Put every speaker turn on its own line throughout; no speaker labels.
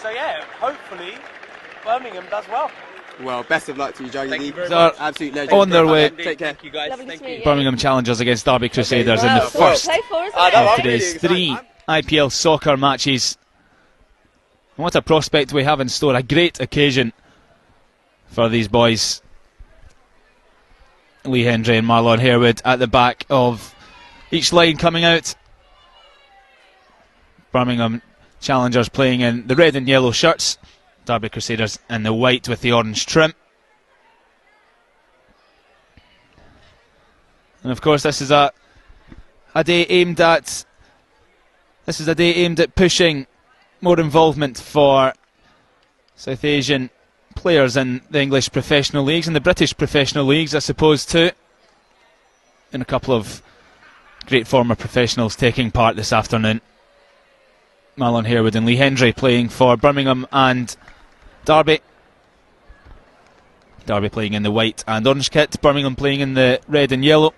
So yeah, hopefully Birmingham does well.
Well, best of luck to you, Joe.
Thank you very
much.
much.
Absolute legend.
On their way.
Take care.
Thank you guys.
Lovely to
Thank
meet
you.
you.
Birmingham Challengers against Derby Crusaders in the
Wow,
first
play for, isn't it?
of today's three IPL soccer matches. And what a prospect we have in store. A great occasion for these boys. Lee Hendry and Marlon Harewood at the back of each line coming out. Birmingham Challengers playing in the red and yellow shirts. Derby Crusaders in the white with the orange trim. And of course this is a day aimed at pushing more involvement for South Asian players in the English professional leagues and the British professional leagues, I suppose, too. And a couple of great former professionals taking part this afternoon. Marlon Harewood and Lee Hendry playing for Birmingham and Derby. Derby playing in the white and orange kit, Birmingham playing in the red and yellow.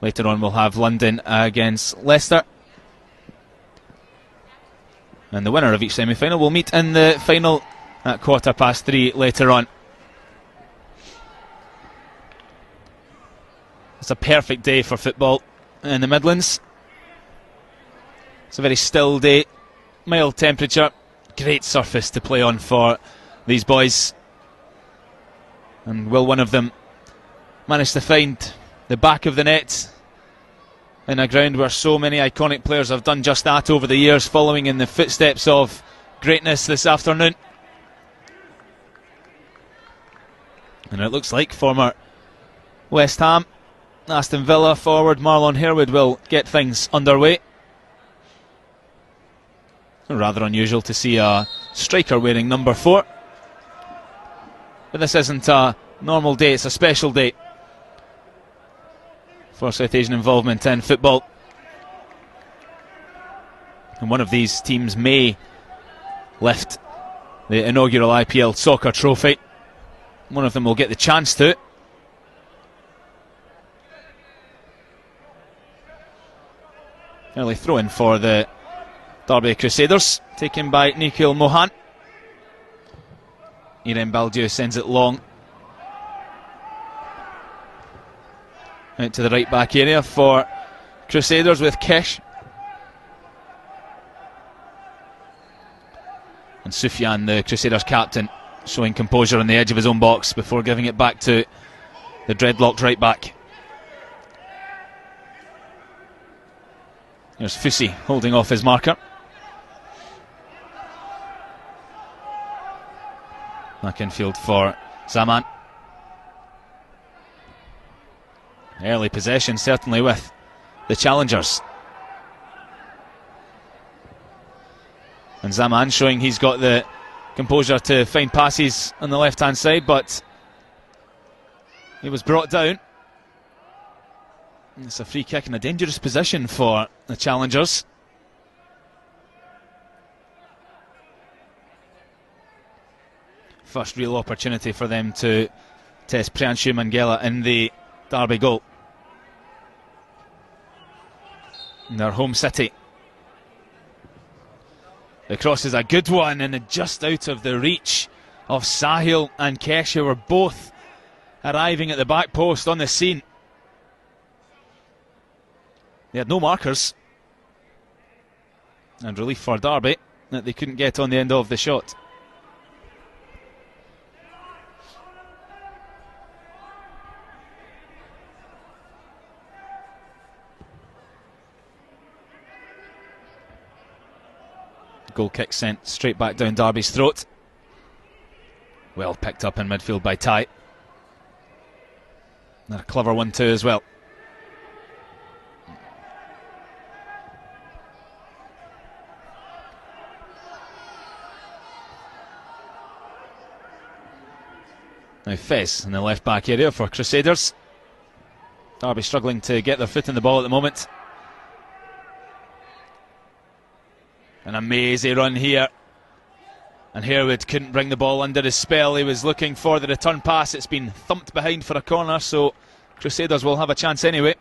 Later on we'll have London against Leicester. And the winner of each semi-final will meet in the final at 3:15 later on. It's a perfect day for football in the Midlands. It's a very still day, mild temperature, great surface to play on for these boys. And will one of them manage to find the back of the net in a ground where so many iconic players have done just that over the years, following in the footsteps of greatness this afternoon? And it looks like former West Ham, Aston Villa forward Marlon Harewood will get things underway. Rather unusual to see a striker wearing number 4. But this isn't a normal day, it's a special day for South Asian involvement in football. And one of these teams may lift the inaugural IPL soccer trophy. One of them will get the chance to. Early throw in for the Derby Crusaders, taken by Nikhil Mohan. Irem Baldieu sends it long out to the right back area for Crusaders with Kesh. And Sufyan, the Crusaders captain, showing composure on the edge of his own box before giving it back to the dreadlocked right back. There's Fusi holding off his marker. Back infield for Zaman. Early possession certainly with the challengers. And Zaman showing he's got the composure to find passes on the left hand side, but he was brought down. It's a free kick in a dangerous position for the challengers. First real opportunity for them to test Priyanshu Mangela in the Derby goal. In their home city. The cross is a good one and just out of the reach of Sahil and Kesh, who were both arriving at the back post on the scene. They had no markers. And relief for Derby that they couldn't get on the end of the shot. Goal kick sent straight back down Derby's throat. Well picked up in midfield by Ty. And a clever one too as well. Now Fez in the left back area for Crusaders. Derby struggling to get their foot in the ball at the moment. An amazing run here. And Harewood couldn't bring the ball under his spell. He was looking for the return pass. It's been thumped behind for a corner, so Crusaders will have a chance anyway.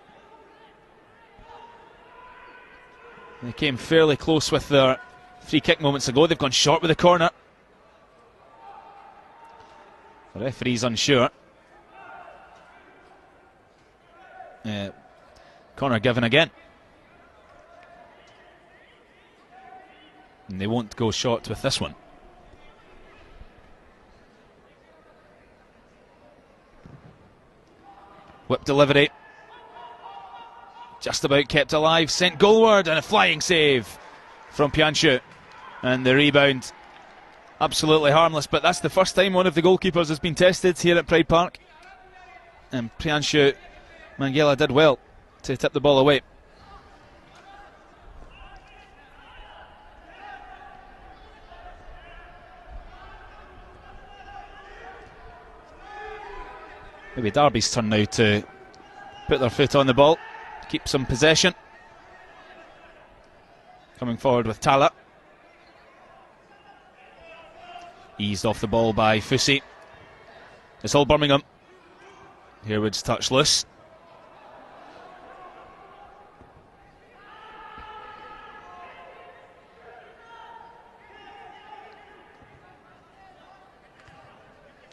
They came fairly close with their free kick moments ago. They've gone short with the corner. The referee's unsure. Corner given again. And they won't go short with this one. Whip delivery. Just about kept alive. Sent goalward, and a flying save from Pianshu. And the rebound, absolutely harmless. But that's the first time one of the goalkeepers has been tested here at Pride Park. And Priyanshu Mangela did well to tip the ball away. Maybe Derby's turn now to put their foot on the ball, keep some possession. Coming forward with Tala. Eased off the ball by Fusi. It's all Birmingham. Herwood's touch loose.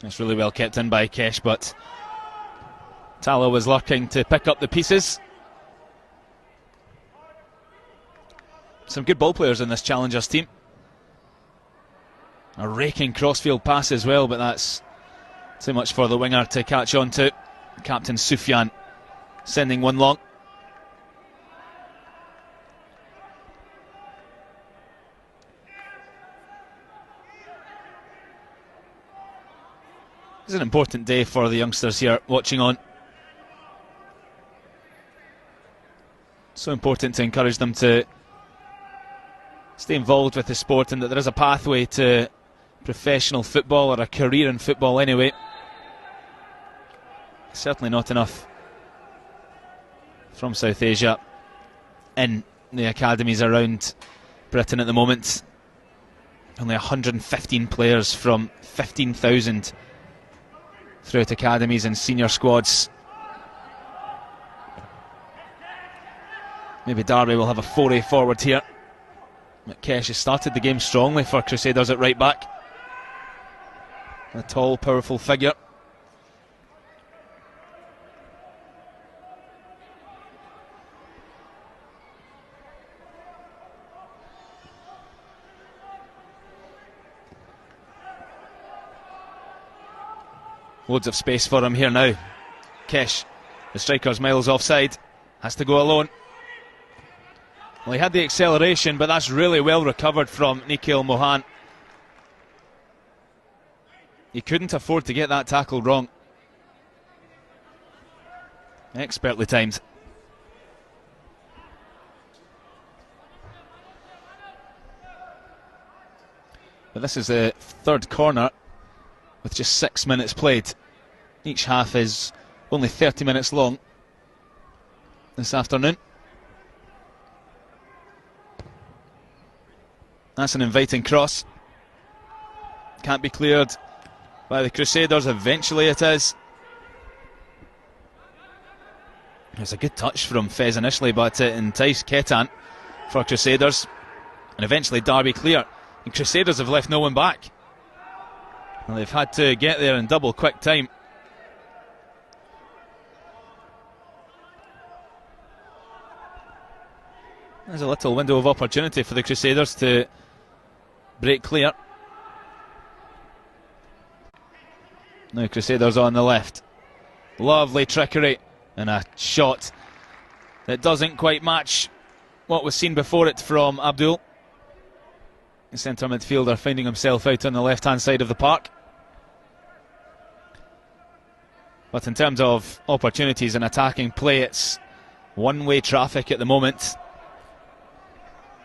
It's really well kept in by Kesh, but Tala was lurking to pick up the pieces. Some good ball players in this Challengers team. A raking crossfield pass as well, but that's too much for the winger to catch on to. Captain Sufyan sending one long. It's an important day for the youngsters here watching on. So important to encourage them to stay involved with the sport, and that there is a pathway to professional football, or a career in football anyway. Certainly not enough from South Asia in the academies around Britain at the moment. Only 115 players from 15,000 throughout academies and senior squads. Maybe Derby will have a foray forward here. Kesh has started the game strongly for Crusaders at right back. A tall, powerful figure. Loads of space for him here now. Kesh, the striker's miles offside, has to go alone. Well, he had the acceleration, but that's really well recovered from Nikhil Mohan. He couldn't afford to get that tackle wrong. Expertly timed. But this is the third corner with just 6 minutes played. Each half is only 30 minutes long this afternoon. That's an inviting cross. Can't be cleared by the Crusaders. Eventually it is. It was a good touch from Fez initially, but it enticed Ketan for Crusaders. And eventually Derby clear. And Crusaders have left no one back. And they've had to get there in double quick time. There's a little window of opportunity for the Crusaders to break clear. Now Crusaders on the left. Lovely trickery, and a shot that doesn't quite match what was seen before it from Abdul. The centre midfielder finding himself out on the left hand side of the park. But in terms of opportunities and attacking play, it's one-way traffic at the moment.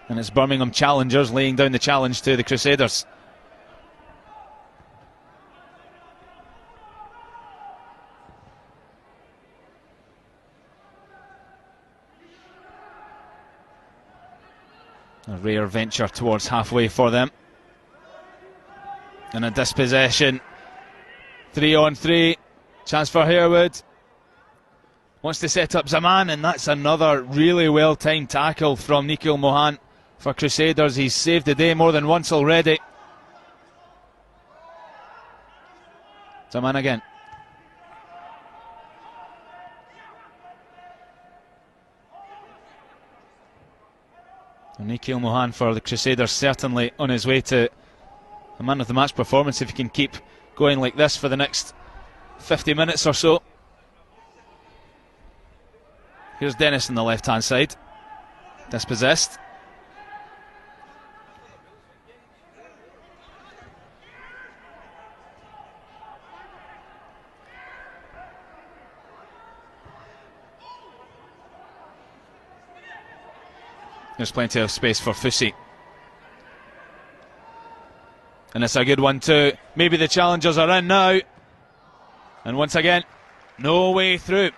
And it's Birmingham Challengers laying down the challenge to the Crusaders. A rare venture towards halfway for them. And a dispossession. 3-on-3. Chance for Harewood. Wants to set up Zaman, and that's another really well-timed tackle from Nikhil Mohan for Crusaders. He's saved the day more than once already. Zaman again. And Nikhil Mohan for the Crusaders certainly on his way to a man of the match performance if he can keep going like this for the next 50 minutes or so. Here's Dennis on the left hand side, dispossessed. There's plenty of space for Fusi. And it's a good one too. Maybe the challengers are in now. And once again, no way through.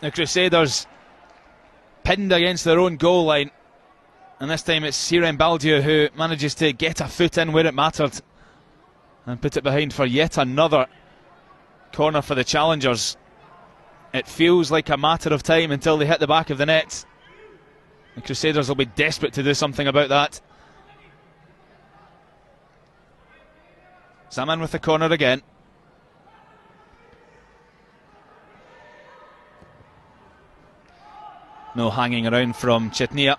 The Crusaders pinned against their own goal line. And this time it's Siren Baldiu who manages to get a foot in where it mattered and put it behind for yet another corner for the challengers. It feels like a matter of time until they hit the back of the net. The Crusaders will be desperate to do something about that. Zaman with the corner again. No hanging around from Chetnia.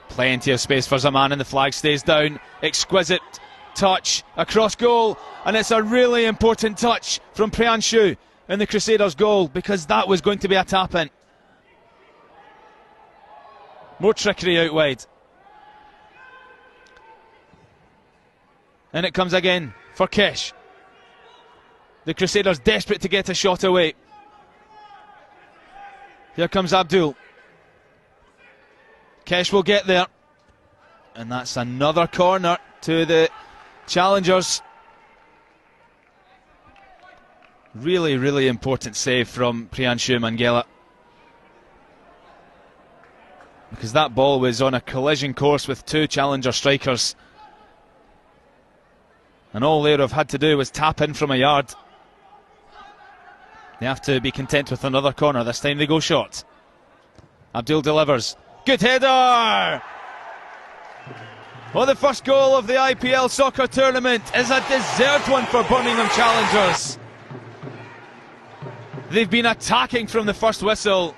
Plenty of space for Zaman and the flag stays down. Exquisite touch across goal, and it's a really important touch from Priyanshu in the Crusaders goal because that was going to be a tap-in. More trickery out wide. And it comes again for Kesh. The Crusaders desperate to get a shot away. Here comes Abdul. Kesh will get there. And that's another corner to the challengers. Really, really important save from Priyanshu Mangela. Because that ball was on a collision course with two challenger strikers. And all they would have had to do was tap in from a yard. They have to be content with another corner. This time they go short. Abdul delivers. Good header! Well, the first goal of the IPL soccer tournament is a deserved one for Birmingham Challengers. They've been attacking from the first whistle.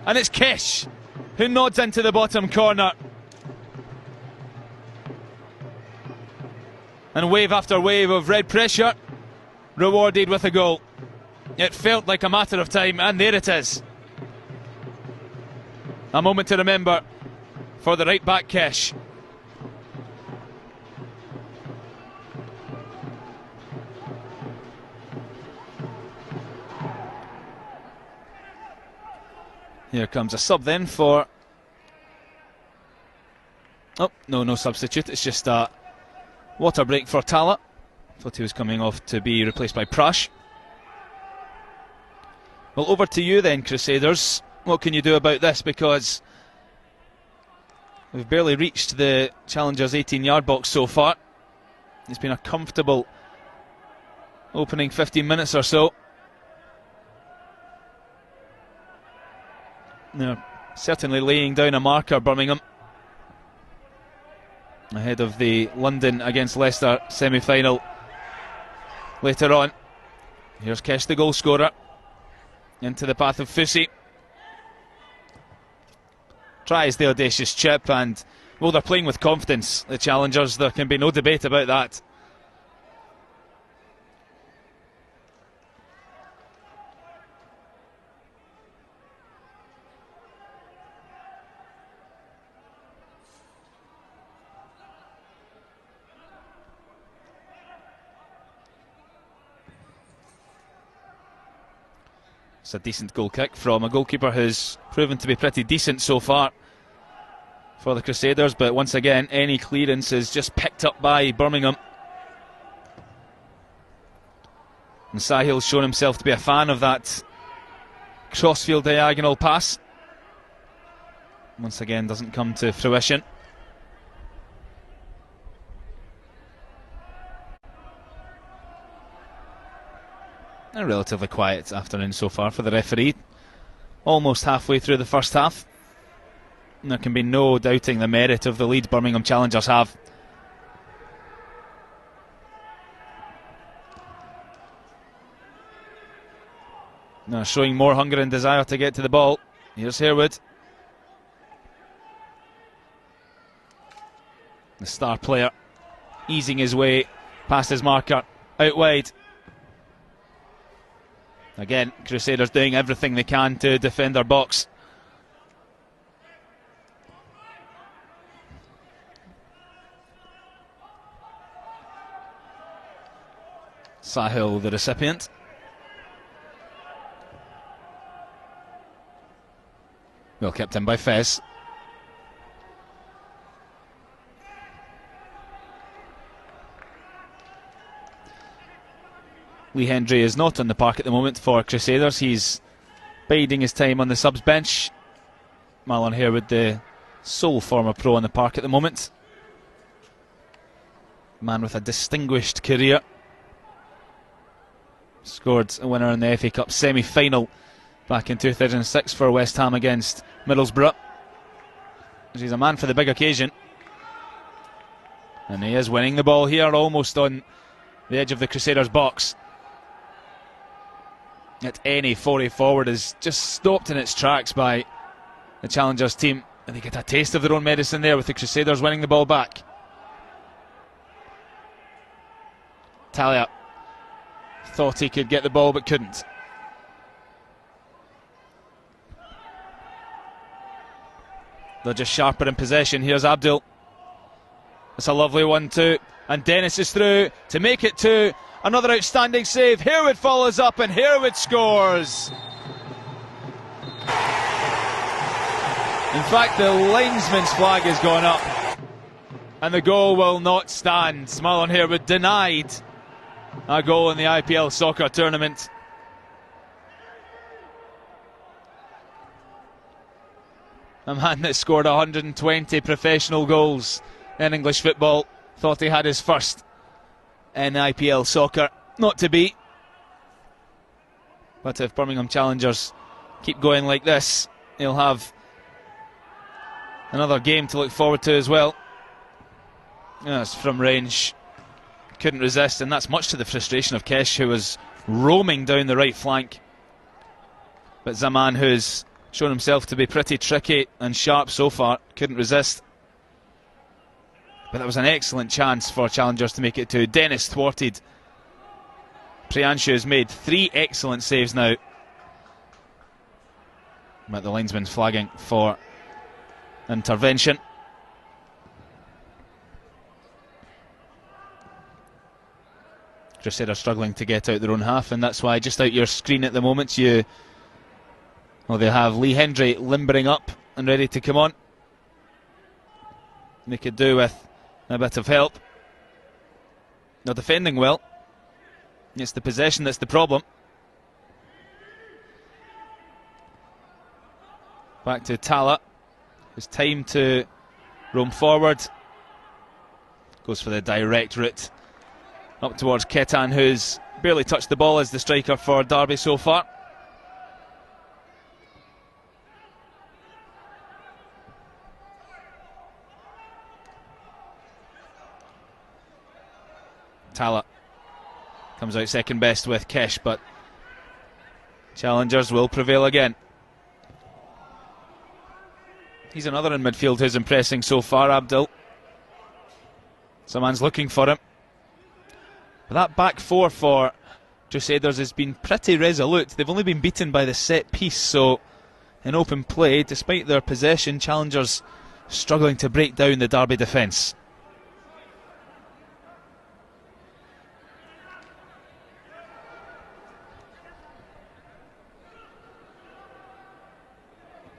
And it's Kesh who nods into the bottom corner. And wave after wave of red pressure rewarded with a goal. It felt like a matter of time, and there it is. A moment to remember for the right back Kesh. Here comes a sub then for... Oh, no substitute. It's just a water break for Tala. Thought he was coming off to be replaced by Prash. Well, over to you then, Crusaders. What can you do about this? Because we've barely reached the Challengers' 18-yard box so far. It's been a comfortable opening 15 minutes or so. They're certainly laying down a marker, Birmingham, ahead of the London against Leicester semi-final later on. Here's Kesh, the goal scorer, into the path of Fusi. Tries the audacious chip, and well, they're playing with confidence, the challengers. There can be no debate about that. It's a decent goal kick from a goalkeeper who's proven to be pretty decent so far for the Crusaders, but once again, any clearance is just picked up by Birmingham. And Sahil's shown himself to be a fan of that crossfield diagonal pass. Once again, doesn't come to fruition. A relatively quiet afternoon so far for the referee. Almost halfway through the first half. And there can be no doubting the merit of the lead Birmingham Challengers have. Now showing more hunger and desire to get to the ball. Here's Harewood. The star player easing his way past his marker, out wide. Again, Crusaders doing everything they can to defend their box. Sahil, the recipient. Well kept in by Fez. Lee Hendry is not on the park at the moment for Crusaders. He's biding his time on the subs bench. Marlon Harewood, the sole former pro on the park at the moment. Man with a distinguished career. Scored a winner in the FA Cup semi-final back in 2006 for West Ham against Middlesbrough. He's a man for the big occasion. And he is winning the ball here, almost on the edge of the Crusaders' box. At any 40 forward is just stopped in its tracks by the Challengers team, and they get a taste of their own medicine there with the Crusaders winning the ball back. Talia thought he could get the ball but couldn't. They're just sharper in possession. Here's Abdul. It's a lovely one too, and Dennis is through to make it two. Another outstanding save. Harewood follows up and Harewood scores. In fact, the linesman's flag has gone up and the goal will not stand. Marlon Harewood denied a goal in the IPL soccer tournament. A man that scored 120 professional goals in English football thought he had his first in IPL soccer. Not to be. But if Birmingham Challengers keep going like this, he'll have another game to look forward to as well. That's from range. Couldn't resist, and that's much to the frustration of Kesh, who was roaming down the right flank. But Zaman, who's shown himself to be pretty tricky and sharp so far, couldn't resist. But that was an excellent chance for Challengers to make it two. Dennis thwarted. Priyanshu has made 3 excellent saves now. But the linesman's flagging for intervention. Crusaders struggling to get out their own half, and that's why just out your screen at the moment they have Lee Hendry limbering up and ready to come on. They could do with a bit of help. They're defending well. It's the possession that's the problem. Back to Tala. It's time to roam forward. Goes for the direct route up towards Ketan, who's barely touched the ball as the striker for Derby so far. Tala comes out second best with Kesh, but Challengers will prevail again. He's another in midfield who's impressing so far, Abdul. Someone's looking for him. But that back four for Crusaders has been pretty resolute. They've only been beaten by the set piece, so in open play, despite their possession, Challengers struggling to break down the Derby defence.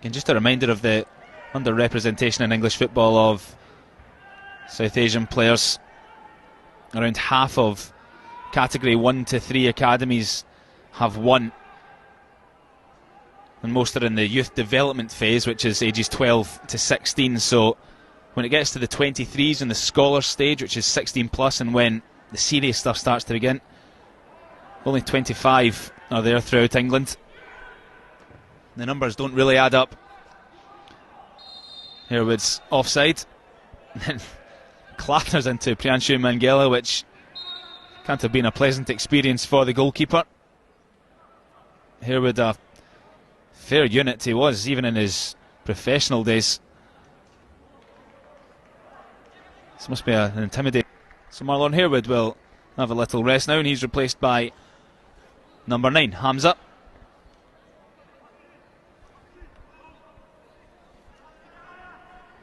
And just a reminder of the underrepresentation in English football of South Asian players. Around half of category 1 to 3 academies have won, and most are in the youth development phase, which is ages 12 to 16. So when it gets to the 23s and the scholar stage, which is 16 plus, and when the serious stuff starts to begin, Only 25 are there throughout England. The numbers don't really add up. Harewood's offside. Then clatters into Priyanshu Mangala, which can't have been a pleasant experience for the goalkeeper. Harewood, a fair unit he was, even in his professional days. This must be an intimidating. So Marlon Harewood will have a little rest now, and he's replaced by number 9, Hamza.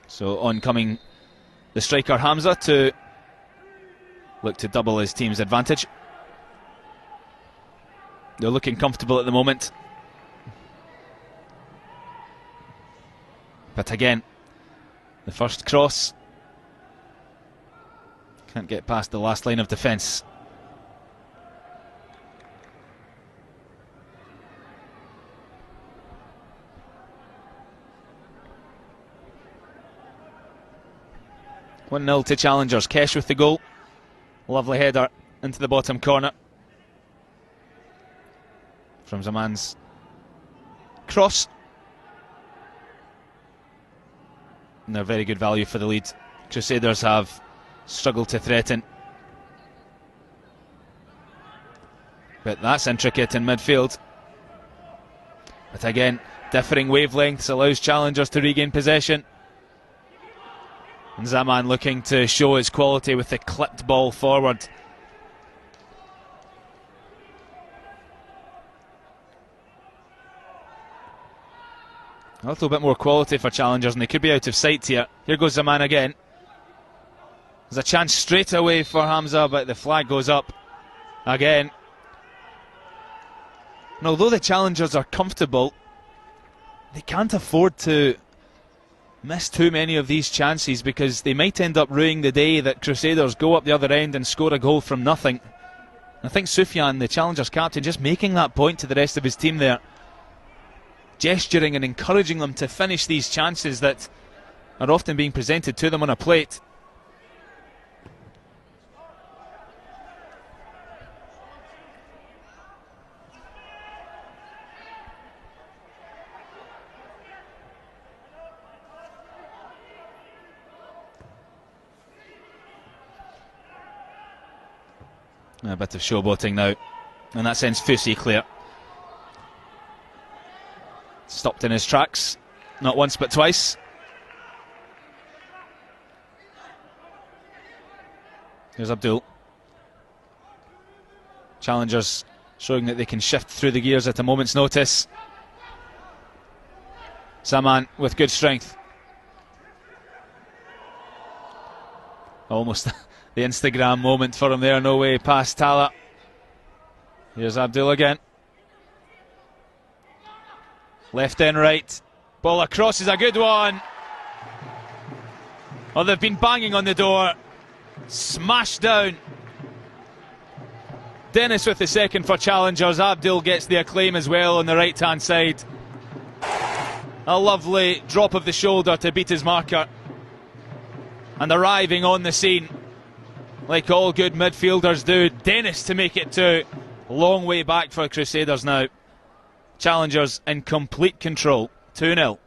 So oncoming the striker Hamza to look to double his team's advantage. They're looking comfortable at the moment. But again, the first cross can't get past the last line of defence. One 0 to challengers. Kesh with the goal. Lovely header into the bottom corner from Zaman's cross. And they're very good value for the lead. Crusaders have struggled to threaten. But that's intricate in midfield. But again, differing wavelengths allows challengers to regain possession. And Zaman looking to show his quality with the clipped ball forward. A little bit more quality for challengers, and they could be out of sight here. Here goes Zaman again. There's a chance straight away for Hamza, but the flag goes up again. And although the challengers are comfortable, they can't afford to miss too many of these chances, because they might end up ruining the day that Crusaders go up the other end and score a goal from nothing. I think Sufyan, the challengers captain, just making that point to the rest of his team there, gesturing and encouraging them to finish these chances that are often being presented to them on a plate. A bit of showboating now, and that sends Fusi clear. Stopped in his tracks, not once but twice. Here's Abdul. Challengers showing that they can shift through the gears at a moment's notice. Zaman with good strength. Almost the Instagram moment for him there, no way past Tala. Here's Abdul again. Left and right. Ball across is a good one. Oh, they've been banging on the door. Smashed down. Dennis with the second for challengers. Abdul gets the acclaim as well on the right hand side. A lovely drop of the shoulder to beat his marker. And arriving on the scene, like all good midfielders do, Dennis to make it 2. Long way back for Crusaders now. Challengers in complete control. 2-0.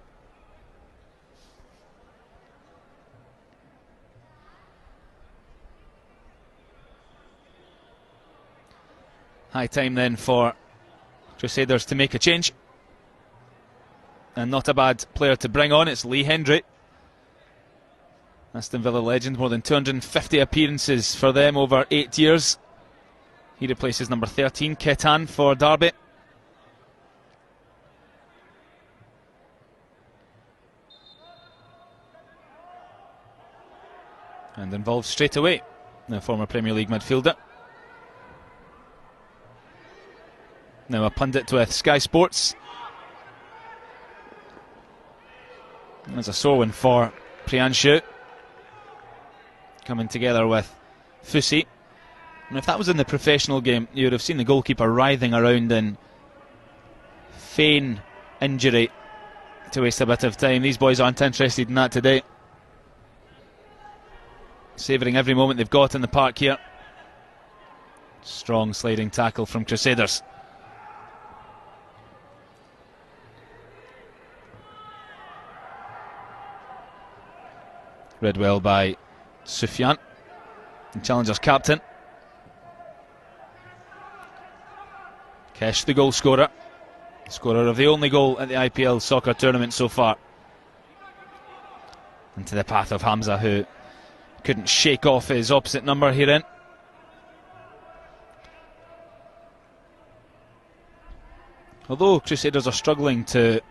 High time then for Crusaders to make a change. And not a bad player to bring on. It's Lee Hendry, Aston Villa legend, more than 250 appearances for them over 8 years. He replaces number 13, Ketan, for Derby. And involved straight away, the former Premier League midfielder. Now a pundit with Sky Sports. There's a sore one for Priyanshu, coming together with Fusi. And if that was in the professional game, you would have seen the goalkeeper writhing around and feign injury to waste a bit of time. These boys aren't interested in that today. Savouring every moment they've got in the park here. Strong sliding tackle from Crusaders. Read well by Sufyan, the Challengers captain. Kesh, the goal scorer. Scorer of the only goal at the IPL soccer tournament so far. Into the path of Hamza, who couldn't shake off his opposite number herein. Although Crusaders are struggling to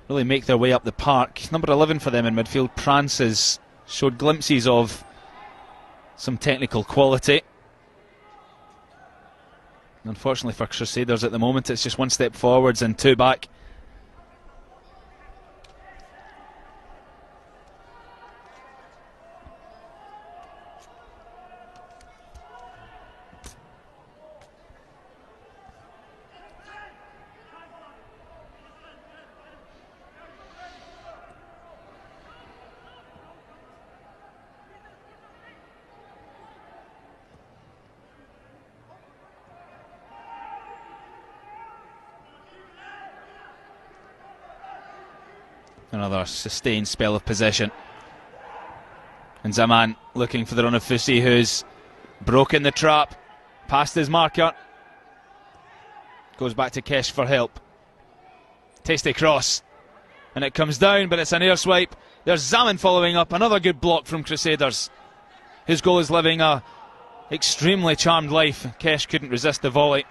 really make their way up the park, number 11 for them in midfield, Prance, has showed glimpses of some technical quality. Unfortunately for Crusaders at the moment, it's just one step forwards and two back. Another sustained spell of possession. And Zaman looking for the run of Fusi, who's broken the trap, past his marker. Goes back to Kesh for help. Tasty cross. And it comes down, but it's an air swipe. There's Zaman following up. Another good block from Crusaders. His goal is living a extremely charmed life. Kesh couldn't resist the volley.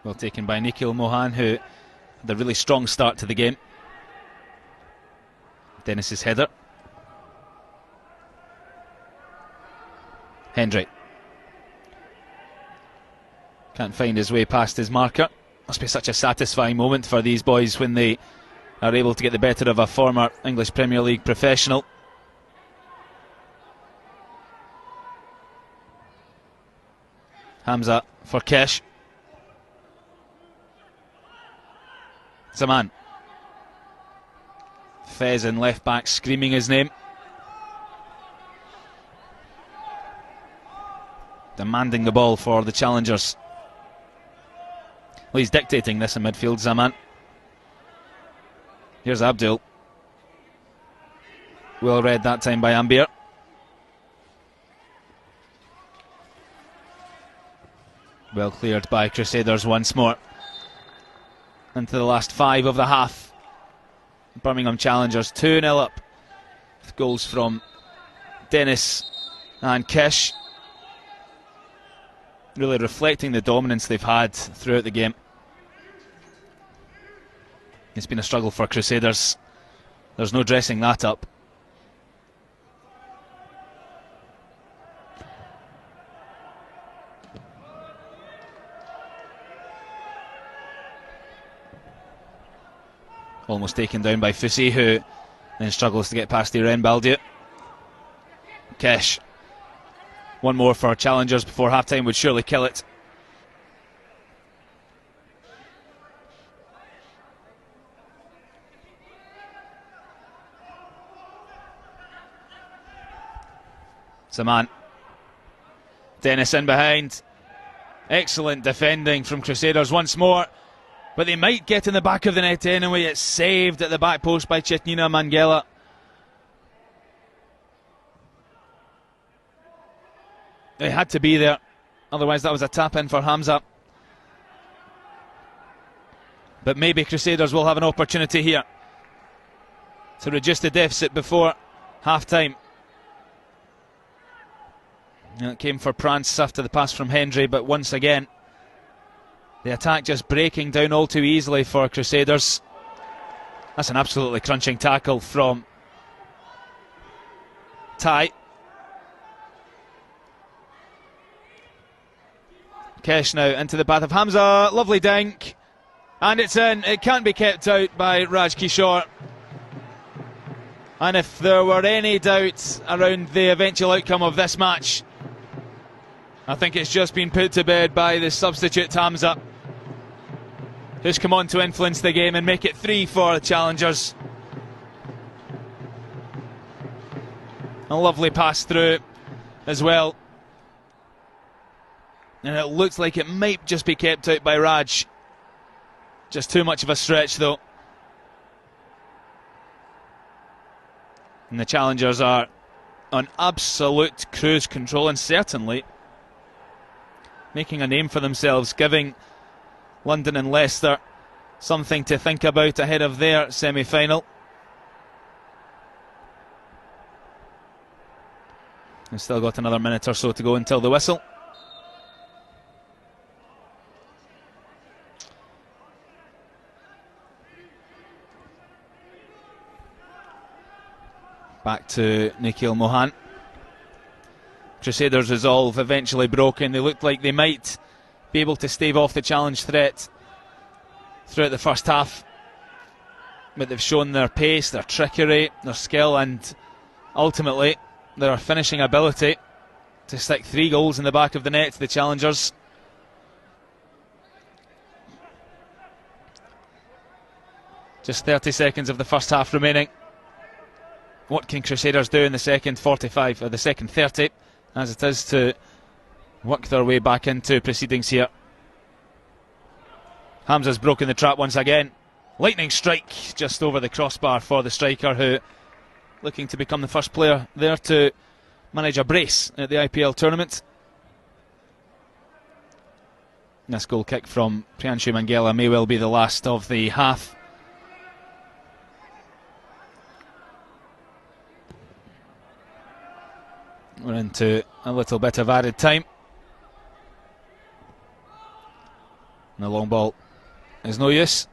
Well taken by Nikhil Mohan, who had a really strong start to the game. Dennis's header. Hendry can't find his way past his marker. Must be such a satisfying moment for these boys when they are able to get the better of a former English Premier League professional. Hamza for Kesh. Zaman. Fez in left back screaming his name. Demanding the ball for the challengers. Well, he's dictating this in midfield, Zaman. Here's Abdul. Well read that time by Ambir. Well cleared by Crusaders once more. Into the last 5 of the half. Birmingham Challengers 2-0 up. With goals from Dennis and Kesh. Really reflecting the dominance they've had throughout the game. It's been a struggle for Crusaders. There's no dressing that up. Almost taken down by Fusi, who then struggles to get past Irene Baldiut. Kesh. One more for challengers before half-time would surely kill it. Zaman. Dennis in behind. Excellent defending from Crusaders once more. But they might get in the back of the net anyway. It's saved at the back post by Chetnina Mangela. They had to be there. Otherwise that was a tap-in for Hamza. But maybe Crusaders will have an opportunity here to reduce the deficit before half-time. And it came for Prance after the pass from Hendry, but once again the attack just breaking down all too easily for Crusaders. That's an absolutely crunching tackle from Tai. Kesh now into the path of Hamza. Lovely dink. And it's in. It can't be kept out by Raj Kishore. And if there were any doubts around the eventual outcome of this match, I think it's just been put to bed by the substitute Hamza, who's come on to influence the game and make it 3 for the challengers. A lovely pass through as well. And it looks like it might just be kept out by Raj. Just too much of a stretch though. And the challengers are on absolute cruise control and certainly making a name for themselves, giving London and Leicester something to think about ahead of their semi-final. We've still got another minute or so to go until the whistle. Back to Nikhil Mohan. Crusaders' resolve eventually broken. They looked like they might be able to stave off the challenge threat throughout the first half, but they've shown their pace, their trickery, their skill and ultimately their finishing ability to stick 3 goals in the back of the net to the challengers. Just 30 seconds of the first half remaining. What can Crusaders do in the second 45 or the second 30 as it is to work their way back into proceedings here? Hamza's broken the trap once again. Lightning strike just over the crossbar for the striker, who looking to become the first player there to manage a brace at the IPL tournament. This goal kick from Priyanshu Mangala may well be the last of the half. We're into a little bit of added time. And the long ball is no use.